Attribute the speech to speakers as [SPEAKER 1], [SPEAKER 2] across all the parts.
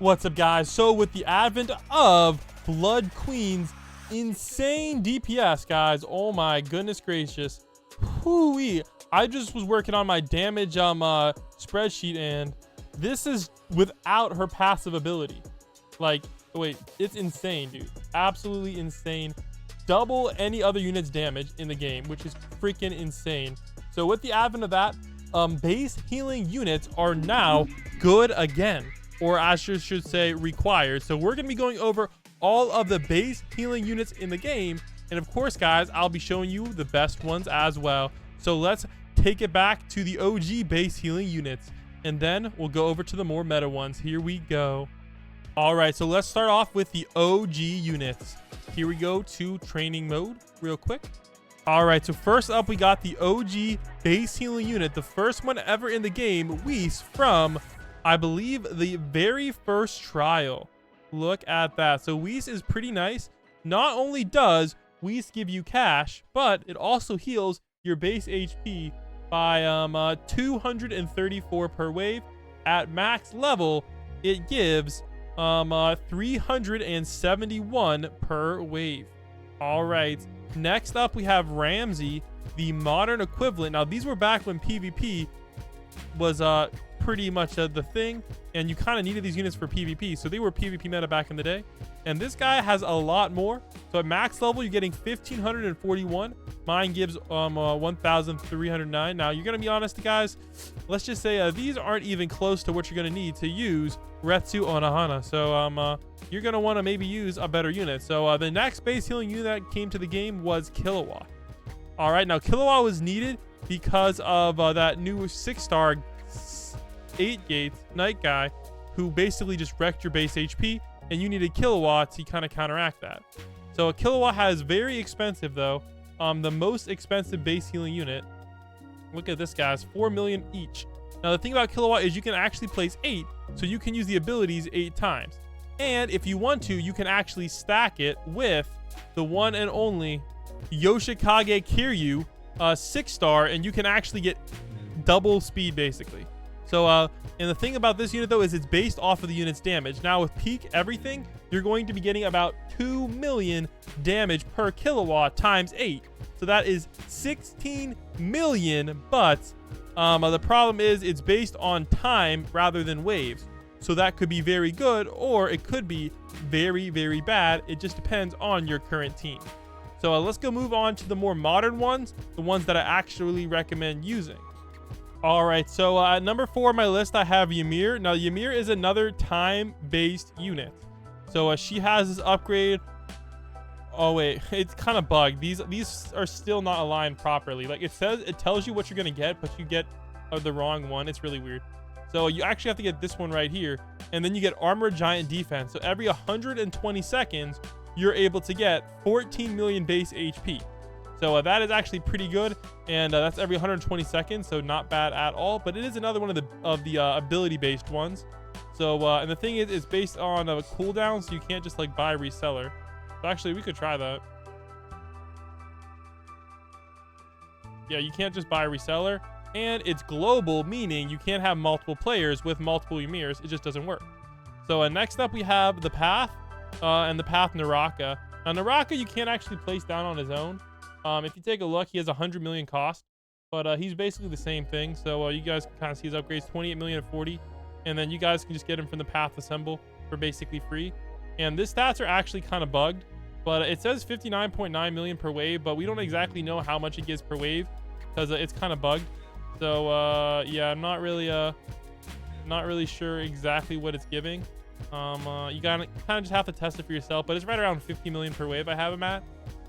[SPEAKER 1] What's up, guys? So with the advent of Blood Queen's insane DPS, guys, oh my goodness gracious, whoo-wee. I just was working on my damage spreadsheet, and this is without her passive ability. Like, wait, it's insane, dude. Absolutely insane. Double any other unit's damage in the game, which is freaking insane. So with the advent of that, base healing units are now good again, or I should say required. So we're gonna be going over all of the base healing units in the game, and of course, guys, I'll be showing you the best ones as well. So let's take it back to the OG base healing units, and then we'll go over to the more meta ones. Here we go. All right, so let's start off with the OG units. Here we go to training mode real quick. All right, so first up, we got the OG base healing unit, the first one ever in the game, Whis, from, I believe, the very first trial. Look at that. So Whis is pretty nice. Not only does Whis give you cash, but it also heals your base HP by 234 per wave. At max level, it gives 371 per wave. All right, next up we have Ramsey, the modern equivalent. Now these were back when PvP was pretty much the thing, and you kind of needed these units for PvP, so they were PvP meta back in the day. And this guy has a lot more. So at max level, you're getting 1541. Mine gives 1309. Now you're gonna be honest, guys, let's just say these aren't even close to what you're gonna need to use Retsu Onahana. So you're gonna want to maybe use a better unit. So the next base healing unit that came to the game was Kilowatt. All right, now Kilowatt was needed because of that new 6-star 8 gates Knight guy, who basically just wrecked your base HP, and you needed Kilowatt to kind of counteract that. So a Kilowatt has very expensive though. The most expensive base healing unit, look at this, guys, 4 million each. Now the thing about Kilowatt is you can actually place 8, so you can use the abilities 8 times. And if you want to, you can actually stack it with the one and only Yoshikage Kiryu 6-star, and you can actually get double speed basically. So and the thing about this unit though is it's based off of the unit's damage. Now with peak everything, you're going to be getting about 2 million damage per kilowatt times 8. So that is 16 million, but the problem is it's based on time rather than waves. So that could be very good, or it could be very, very bad. It just depends on your current team. So let's go move on to the more modern ones, the ones that I actually recommend using. All right, so at number 4 on my list, I have Ymir. Now, Ymir is another time-based unit. So she has this upgrade. Oh, wait, it's kind of bugged. These are still not aligned properly. Like, it tells you what you're going to get, but you get the wrong one. It's really weird. So you actually have to get this one right here, and then you get Armored Giant Defense. So every 120 seconds, you're able to get 14 million base HP. So that is actually pretty good, and that's every 120 seconds, so not bad at all. But it is another one of the ability-based ones. So and the thing is, it's based on a cooldown, so you can't just like buy reseller. So actually, we could try that. Yeah, you can't just buy reseller, and it's global, meaning you can't have multiple players with multiple Ymirs. It just doesn't work. So next up, we have the Path and the Path Naraka. Now Naraka, you can't actually place down on his own. If you take a look, he has 100 million cost, but he's basically the same thing. So you guys can kind of see his upgrades, 28 million and 40, and then you guys can just get him from the Path Assemble for basically free. And this stats are actually kind of bugged, but it says 59.9 million per wave, but we don't exactly know how much it gives per wave because it's kind of bugged. So yeah, I'm not really sure exactly what it's giving. You gotta kind of just have to test it for yourself, but it's right around 50 million per wave I have him at.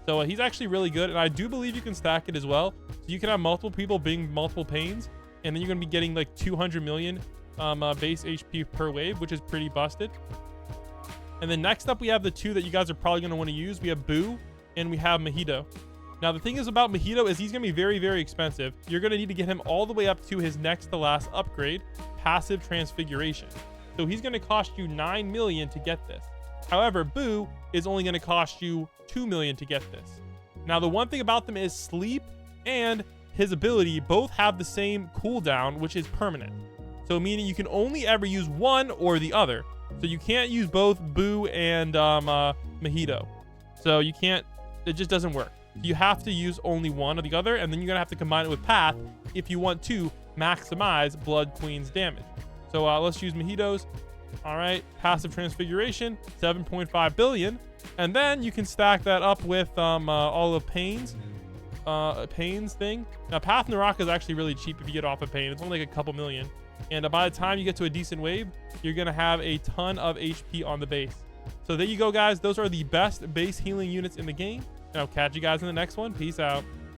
[SPEAKER 1] So he's actually really good, and I do believe you can stack it as well. So you can have multiple people being multiple pains, and then you're going to be getting like 200 million base HP per wave, which is pretty busted. And then next up, we have the two that you guys are probably going to want to use. We have Boo, and we have Mahito. Now, the thing is about Mahito is he's going to be very, very expensive. You're going to need to get him all the way up to his next to last upgrade, Passive Transfiguration. So he's going to cost you 9 million to get this. However, Boo is only going to cost you 2 million to get this. Now, the one thing about them is Sleep and his ability both have the same cooldown, which is permanent. So meaning you can only ever use one or the other. So you can't use both Boo and Mojito. So you can't, it just doesn't work. You have to use only one or the other, and then you're gonna have to combine it with Path if you want to maximize Blood Queen's damage. So let's use Mojitos. All right, passive transfiguration, 7.5 billion. And then you can stack that up with all of Pain's thing. Now, Path Naraka is actually really cheap if you get off of Pain. It's only like a couple million. And by the time you get to a decent wave, you're going to have a ton of HP on the base. So there you go, guys. Those are the best base healing units in the game. And I'll catch you guys in the next one. Peace out.